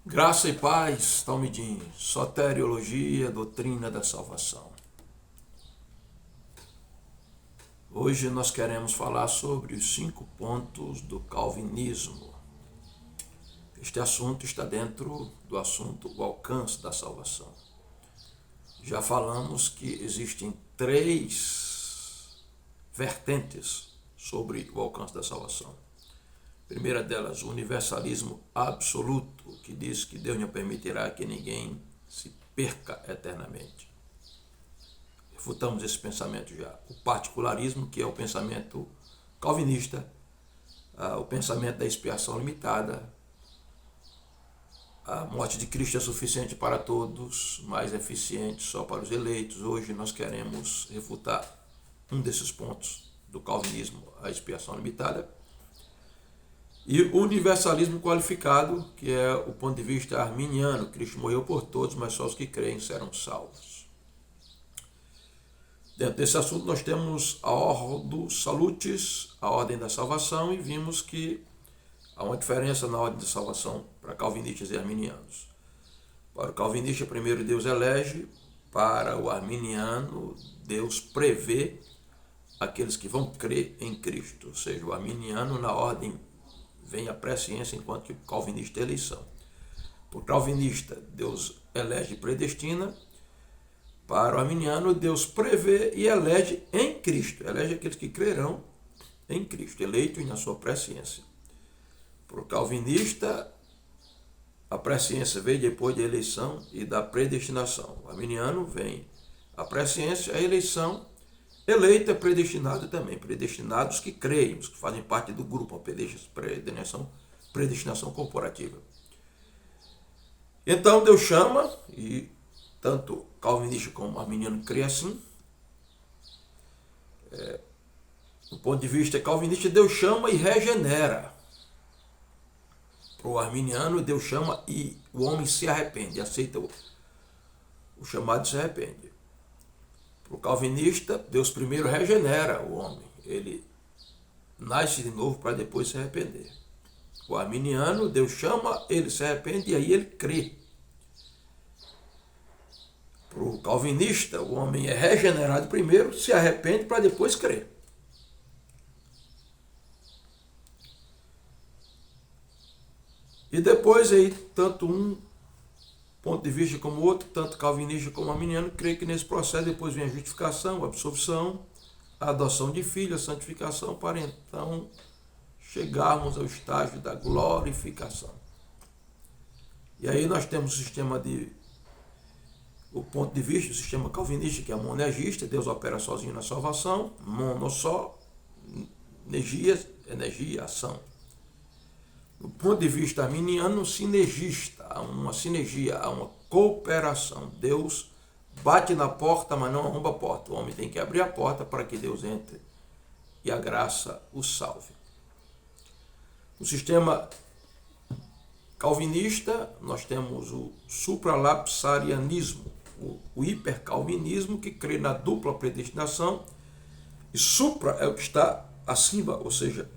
Graça e paz, Talmidim, soteriologia, doutrina da salvação. Hoje nós queremos falar sobre os 5 pontos do calvinismo. Este assunto está dentro do assunto o alcance da salvação. Já falamos que existem 3 vertentes sobre o alcance da salvação. A primeira delas, o universalismo absoluto, que diz que Deus não permitirá que ninguém se perca eternamente. Refutamos esse pensamento já. O particularismo, que é o pensamento calvinista, o pensamento da expiação limitada, a morte de Cristo é suficiente para todos, mas eficiente só para os eleitos. Hoje nós queremos refutar um desses pontos do calvinismo, a expiação limitada. E o universalismo qualificado, que é o ponto de vista arminiano. Cristo morreu por todos, mas só os que creem serão salvos. Dentro desse assunto nós temos a Ordo Salutis, a ordem da salvação, e vimos que há uma diferença na ordem da salvação para calvinistas e arminianos. Para o calvinista, primeiro Deus elege; para o arminiano, Deus prevê aqueles que vão crer em Cristo. Ou seja, o arminiano, na ordem, vem a presciência, enquanto que o calvinista é eleição. Para o calvinista, Deus elege e predestina. Para o arminiano, Deus prevê e elege em Cristo. Elege aqueles que crerão em Cristo, eleitos na sua presciência. Para o calvinista, a presciência veio depois da eleição e da predestinação. O arminiano vem a presciência, a eleição, eleito é predestinado também. Predestinados que creem, os que fazem parte do grupo, a predestinação corporativa. Então Deus chama, e tanto calvinista como arminiano crê assim. Do ponto de vista calvinista, Deus chama e regenera. Para o arminiano, Deus chama e o homem se arrepende, aceita o chamado e se arrepende. Para o calvinista, Deus primeiro regenera o homem. Ele nasce de novo para depois se arrepender. O arminiano, Deus chama, ele se arrepende e aí ele crê. Para o calvinista, o homem é regenerado primeiro, se arrepende para depois crer. E depois aí, tanto um ponto de vista como o outro, tanto calvinista como arminiano, creio que nesse processo depois vem a justificação, a absolvição, a adoção de filho, a santificação, para então chegarmos ao estágio da glorificação. E aí nós temos o ponto de vista do sistema calvinista, que é monergista. Deus opera sozinho na salvação, mono só, energia, ação. Do ponto de vista arminiano, sinergista, há uma sinergia, há uma cooperação. Deus bate na porta, mas não arromba a porta. O homem tem que abrir a porta para que Deus entre e a graça o salve. No sistema calvinista, nós temos o supralapsarianismo, o hipercalvinismo, que crê na dupla predestinação, e supra é o que está acima, ou seja,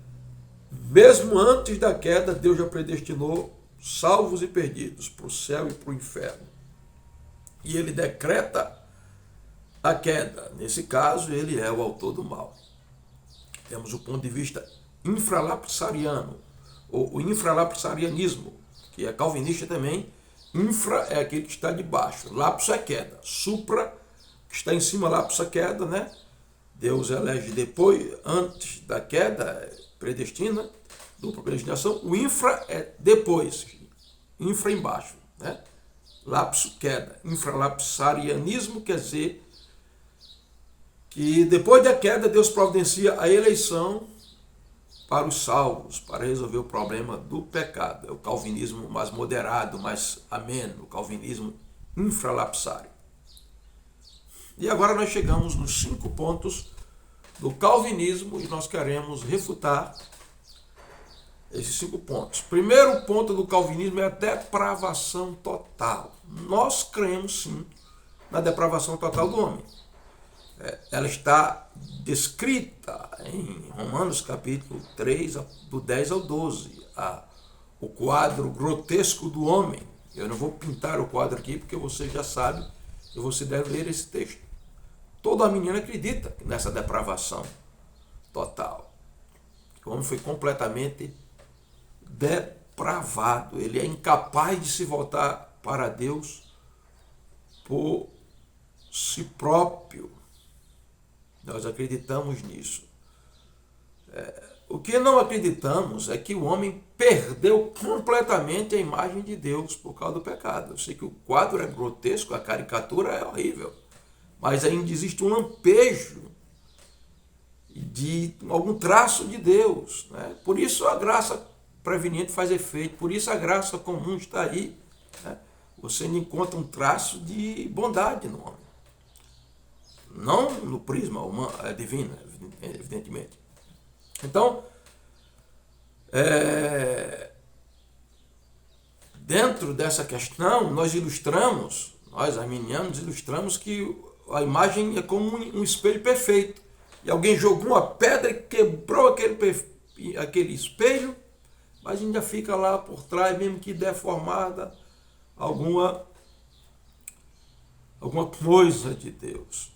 mesmo antes da queda, Deus já predestinou salvos e perdidos para o céu e para o inferno. E ele decreta a queda. Nesse caso, ele é o autor do mal. Temos o ponto de vista infralapsariano, ou o infralapsarianismo, que é calvinista também. Infra é aquele que está debaixo, lapso é queda. Supra, que está em cima, lapso é queda, né? Deus elege depois, antes da queda, predestina, dupla predestinação. O infra é depois, infra embaixo, né? Lapso, queda. Infralapsarianismo quer dizer que depois da queda Deus providencia a eleição para os salvos, para resolver o problema do pecado. É o calvinismo mais moderado, mais ameno, o calvinismo infralapsário. E agora nós chegamos nos 5 pontos do calvinismo e nós queremos refutar esses 5 pontos. Primeiro ponto do calvinismo é a depravação total. Nós cremos sim na depravação total do homem. Ela está descrita em Romanos capítulo 3, do 10 ao 12. O quadro grotesco do homem, Eu não vou pintar o quadro aqui porque você já sabe e você deve ler esse texto. Toda menina acredita nessa depravação total. O homem foi completamente depravado. Ele é incapaz de se voltar para Deus por si próprio. Nós acreditamos nisso. O que não acreditamos é que o homem perdeu completamente a imagem de Deus por causa do pecado. Eu sei que o quadro é grotesco, a caricatura é horrível, mas ainda existe um lampejo de algum traço de Deus, né? Por isso a graça preveniente faz efeito, por isso a graça comum está aí, né? Você não encontra um traço de bondade no homem. Não no prisma humano, divino, evidentemente. Então, dentro dessa questão, nós arminianos, ilustramos que a imagem é como um espelho perfeito. E alguém jogou uma pedra e quebrou aquele espelho, mas ainda fica lá por trás, mesmo que deformada, alguma coisa de Deus.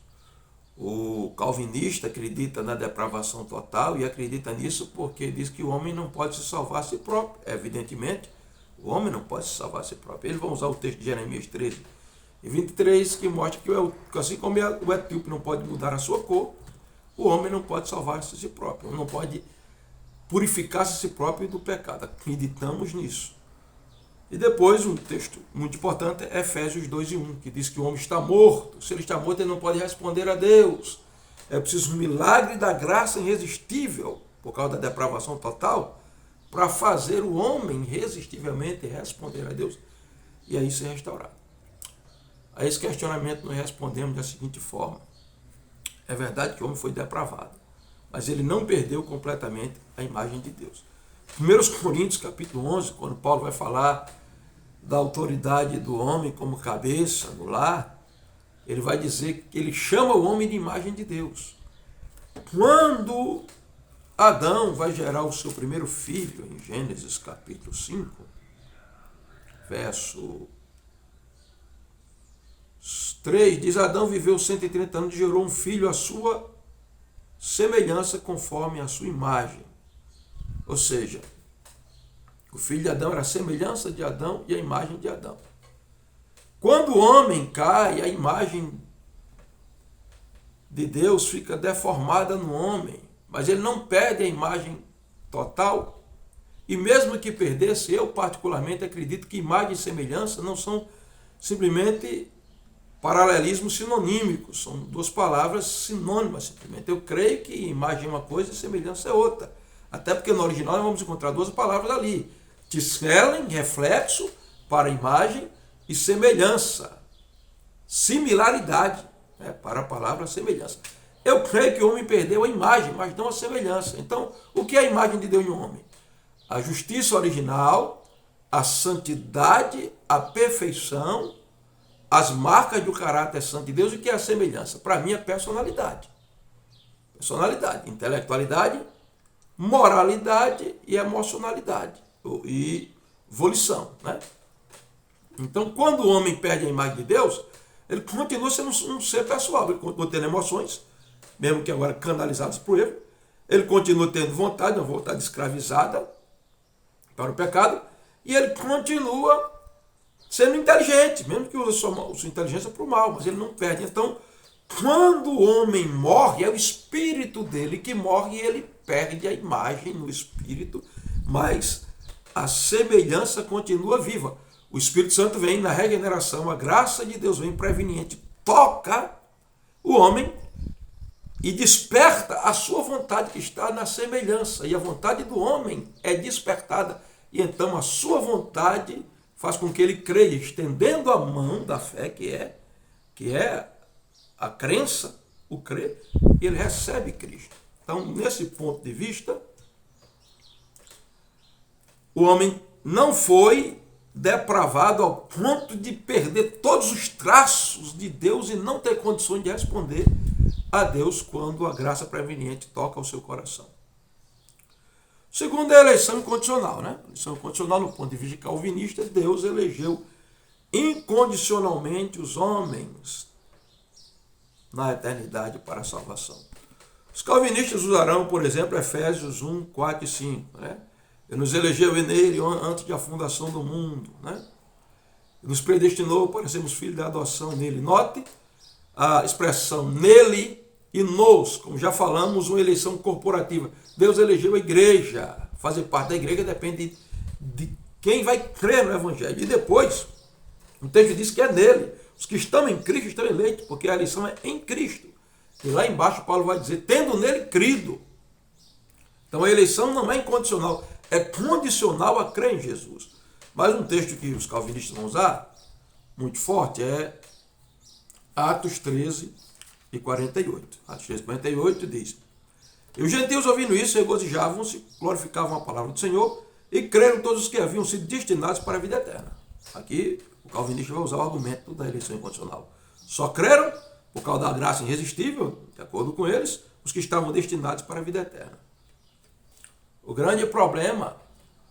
O calvinista acredita na depravação total e acredita nisso porque diz que o homem não pode se salvar a si próprio. Evidentemente, o homem não pode se salvar a si próprio. Eles vão usar o texto de Jeremias 13 e 23, que mostra que assim como o etíope não pode mudar a sua cor, o homem não pode salvar-se a si próprio, não pode purificar-se a si próprio do pecado. Acreditamos nisso. E depois, um texto muito importante é Efésios 2:1, que diz que o homem está morto. Se ele está morto, ele não pode responder a Deus. É preciso um milagre da graça irresistível, por causa da depravação total, para fazer o homem irresistivelmente responder a Deus e aí ser restaurado. A esse questionamento nós respondemos da seguinte forma: é verdade que o homem foi depravado, mas ele não perdeu completamente a imagem de Deus. 1 Coríntios capítulo 11, quando Paulo vai falar da autoridade do homem como cabeça no lar, ele vai dizer que ele chama o homem de imagem de Deus. Quando Adão vai gerar o seu primeiro filho, em Gênesis capítulo 5, verso 3, diz: Adão viveu 130 anos e gerou um filho à sua semelhança, conforme a sua imagem. Ou seja, o filho de Adão era a semelhança de Adão e a imagem de Adão. Quando o homem cai, a imagem de Deus fica deformada no homem, mas ele não perde a imagem total. E mesmo que perdesse, eu particularmente acredito que imagem e semelhança não são simplesmente paralelismos sinonímicos, são duas palavras sinônimas simplesmente. Eu creio que imagem é uma coisa e semelhança é outra. Até porque no original nós vamos encontrar duas palavras ali. Tiselen, reflexo, para imagem, e semelhança, similaridade, né, para a palavra semelhança. Eu creio que o homem perdeu a imagem, mas não a semelhança. Então, o que é a imagem de Deus no homem? A justiça original, a santidade, a perfeição, as marcas do caráter santo de Deus. E o que é a semelhança? Para mim é personalidade. Personalidade, intelectualidade, moralidade e emocionalidade e volição, né? Então, quando o homem perde a imagem de Deus, ele continua sendo um ser pessoal, ele continua tendo emoções, mesmo que agora canalizadas por ele, ele continua tendo vontade, uma vontade escravizada para o pecado, e ele continua sendo inteligente, mesmo que use sua inteligência para o mal, mas ele não perde. Então, quando o homem morre, é o espírito dele que morre e ele perde a imagem no espírito, mas a semelhança continua viva. O Espírito Santo vem na regeneração, a graça de Deus vem preveniente, toca o homem e desperta a sua vontade que está na semelhança. E a vontade do homem é despertada. E então a sua vontade faz com que ele creia, estendendo a mão da fé, que é a crença, o crer, e ele recebe Cristo. Então, nesse ponto de vista, o homem não foi depravado ao ponto de perder todos os traços de Deus e não ter condições de responder a Deus quando a graça preveniente toca o seu coração. Segundo, é a eleição incondicional, né? A eleição incondicional, no ponto de vista calvinista, Deus elegeu incondicionalmente os homens na eternidade para a salvação. Os calvinistas usarão, por exemplo, Efésios 1, 4 e 5. Né? Ele nos elegeu nele antes da fundação do mundo. Né? Nos predestinou para sermos filhos da adoção nele. Note a expressão nele e nos, como já falamos, uma eleição corporativa. Deus elegeu a igreja. Fazer parte da igreja depende de quem vai crer no Evangelho. E depois, o texto diz que é nele. Os que estão em Cristo estão eleitos, porque a eleição é em Cristo. E lá embaixo Paulo vai dizer, tendo nele crido. Então a eleição não é incondicional, é condicional a crer em Jesus. Mas um texto que os calvinistas vão usar, muito forte, é Atos 13 e 48. Atos 13 e 48 diz, e os gentios ouvindo isso, regozijavam-se, glorificavam a palavra do Senhor e creram todos os que haviam sido destinados para a vida eterna. Aqui o calvinista vai usar o argumento da eleição incondicional. Só creram, por causa da graça irresistível, de acordo com eles, os que estavam destinados para a vida eterna. O grande problema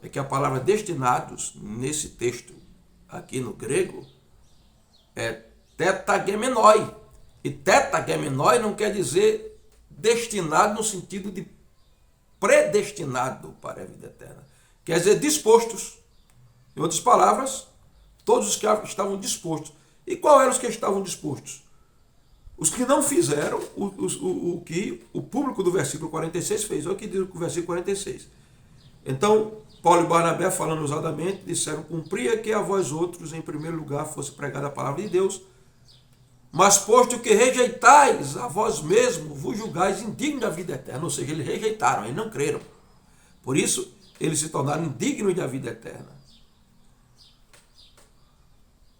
é que a palavra destinados, nesse texto aqui no grego, é tetagemenoi. E tetagemenoi não quer dizer destinado no sentido de predestinado para a vida eterna. Quer dizer dispostos. Em outras palavras, todos os que estavam dispostos. E qual eram os que estavam dispostos? Os que não fizeram o que o público do versículo 46 fez. Olha o que diz o versículo 46. Então, Paulo e Barnabé, falando ousadamente, disseram, cumpria que a vós outros, em primeiro lugar, fosse pregada a palavra de Deus, mas posto que rejeitais a vós mesmos, vos julgais indignos da vida eterna. Ou seja, eles rejeitaram, eles não creram. Por isso, eles se tornaram indignos da vida eterna.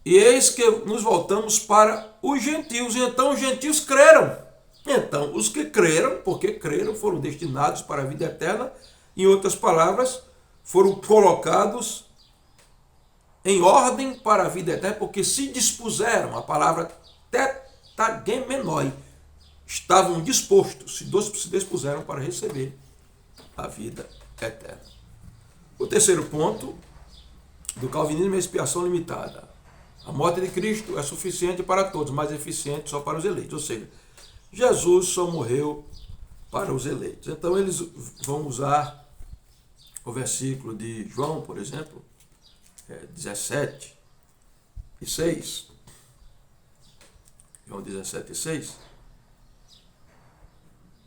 E eis que nos voltamos para os gentios. E então os gentios creram. Então, os que creram, porque creram, foram destinados para a vida eterna. Em outras palavras, foram colocados em ordem para a vida eterna, porque se dispuseram, a palavra tetagemenoi, estavam dispostos, se dispuseram para receber a vida eterna. O terceiro ponto do calvinismo é a expiação limitada. A morte de Cristo é suficiente para todos, mas eficiente só para os eleitos. Ou seja, Jesus só morreu para os eleitos. Então eles vão usar o versículo de João, por exemplo, 17 e 6. João 17 e 6.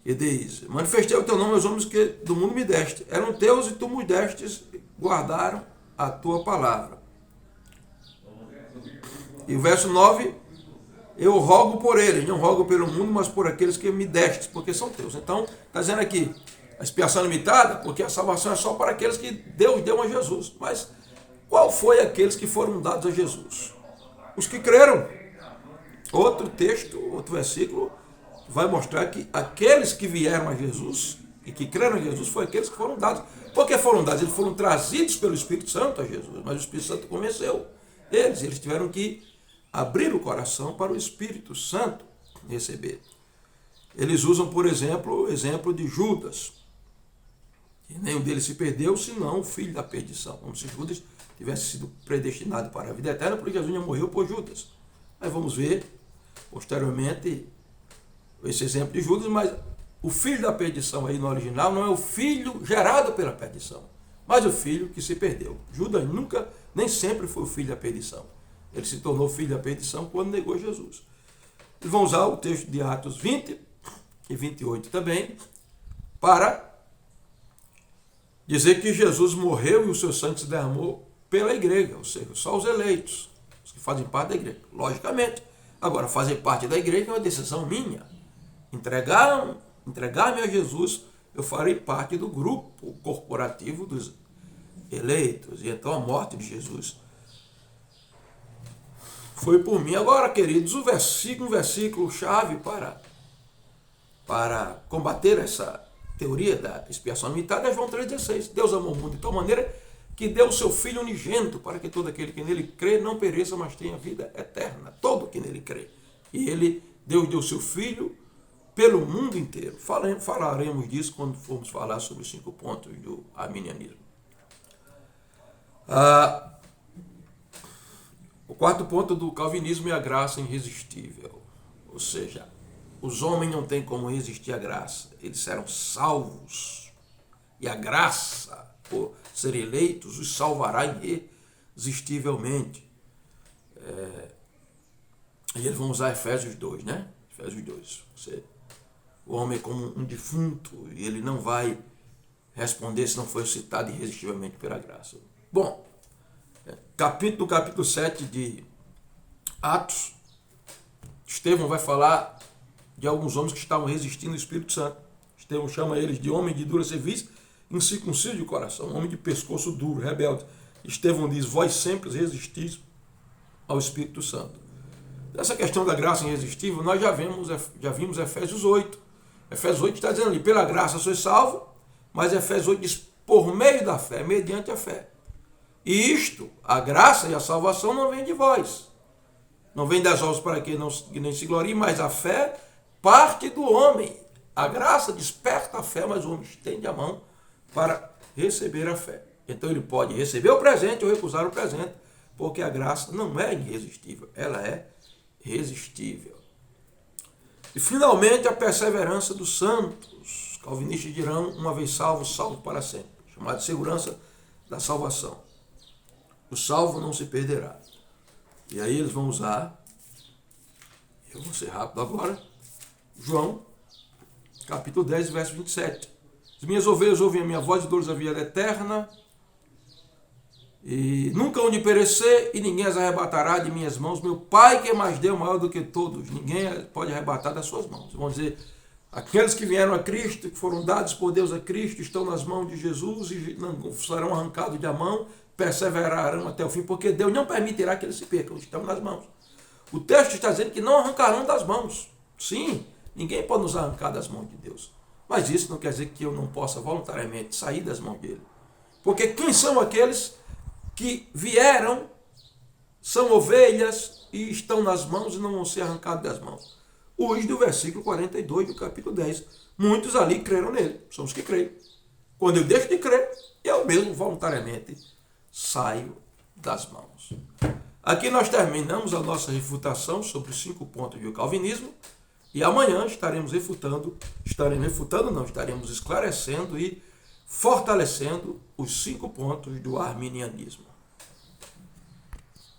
E diz, manifestei o teu nome aos homens que do mundo me deste. Eram teus e tu me destes, guardaram a tua palavra. E o verso 9, eu rogo por eles, não rogo pelo mundo, mas por aqueles que me destes, porque são teus. Então, está dizendo aqui, a expiação limitada, porque a salvação é só para aqueles que Deus deu a Jesus. Mas qual foi aqueles que foram dados a Jesus? Os que creram. Outro texto, outro versículo, vai mostrar que aqueles que vieram a Jesus e que creram em Jesus foram aqueles que foram dados. Por que foram dados? Eles foram trazidos pelo Espírito Santo a Jesus, mas o Espírito Santo convenceu eles. Eles tiveram que abrir o coração para o Espírito Santo receber. Eles usam, por exemplo, o exemplo de Judas. E nenhum deles se perdeu, senão o filho da perdição. Como se Judas tivesse sido predestinado para a vida eterna, porque Jesus já morreu por Judas. Aí vamos ver, posteriormente, esse exemplo de Judas, mas o filho da perdição aí no original não é o filho gerado pela perdição, mas o filho que se perdeu. Judas nunca, nem sempre foi o filho da perdição. Ele se tornou filho da perdição quando negou Jesus. Eles vão usar o texto de Atos 20 e 28 também, para dizer que Jesus morreu e o seu sangue se derramou pela igreja, ou seja, só os eleitos, os que fazem parte da igreja. Logicamente, agora, fazer parte da igreja é uma decisão minha. Entregar-me a Jesus, eu farei parte do grupo corporativo dos eleitos. E então a morte de Jesus foi por mim. Agora, queridos, um versículo chave para combater essa teoria da expiação limitada é João 3,16. Deus amou o mundo de tal maneira que deu o seu Filho unigênito para que todo aquele que nele crê não pereça, mas tenha vida eterna. Todo que nele crê. E Deus deu o seu Filho pelo mundo inteiro. Falaremos disso quando formos falar sobre os 5 pontos do arminianismo. quarto ponto do calvinismo é a graça irresistível. Ou seja, os homens não têm como resistir à graça. Eles serão salvos. E a graça, por serem eleitos, os salvará irresistivelmente. E eles vão usar Efésios 2, né? Efésios 2. O homem é como um defunto e ele não vai responder se não for citado irresistivelmente pela graça. Bom, no capítulo 7 de Atos, Estevão vai falar de alguns homens que estavam resistindo ao Espírito Santo. Estevão chama eles de homem de dura serviço, incircunciso de coração, homem de pescoço duro, rebelde. Estevão diz, vós sempre resistis ao Espírito Santo. Essa questão da graça irresistível, nós já vimos Efésios 8. Efésios 8 está dizendo ali, pela graça sois salvo, mas Efésios 8 diz, por meio da fé, mediante a fé. E isto, a graça e a salvação não vem de vós. Não vem das obras para que nem se glorie, mas a fé parte do homem. A graça desperta a fé, mas o homem estende a mão para receber a fé. Então ele pode receber o presente ou recusar o presente, porque a graça não é irresistível, ela é resistível. E finalmente a perseverança dos santos. Os calvinistas dirão, uma vez salvo, salvo para sempre. Chamado de segurança da salvação. O salvo não se perderá. E aí eles vão usar, eu vou ser rápido agora, João, capítulo 10, verso 27. As minhas ovelhas ouvem a minha voz e dou-lhes a vida eterna, e nunca hão de perecer, e ninguém as arrebatará de minhas mãos. Meu Pai, que é mais Deus, maior do que todos, ninguém pode arrebatar das suas mãos. Vão dizer, aqueles que vieram a Cristo, que foram dados por Deus a Cristo, estão nas mãos de Jesus e não serão arrancados da mão, perseverarão até o fim, porque Deus não permitirá que eles se percam, estão nas mãos. O texto está dizendo que não arrancarão das mãos. Sim, ninguém pode nos arrancar das mãos de Deus. Mas isso não quer dizer que eu não possa voluntariamente sair das mãos dele. Porque quem são aqueles que vieram, são ovelhas e estão nas mãos e não vão ser arrancados das mãos? Os do versículo 42 do capítulo 10. Muitos ali creram nele, são os que creem. Quando eu deixo de crer, eu mesmo voluntariamente saio das mãos. Aqui nós terminamos a nossa refutação sobre os 5 pontos do calvinismo e amanhã estaremos estaremos esclarecendo e fortalecendo os 5 pontos do arminianismo.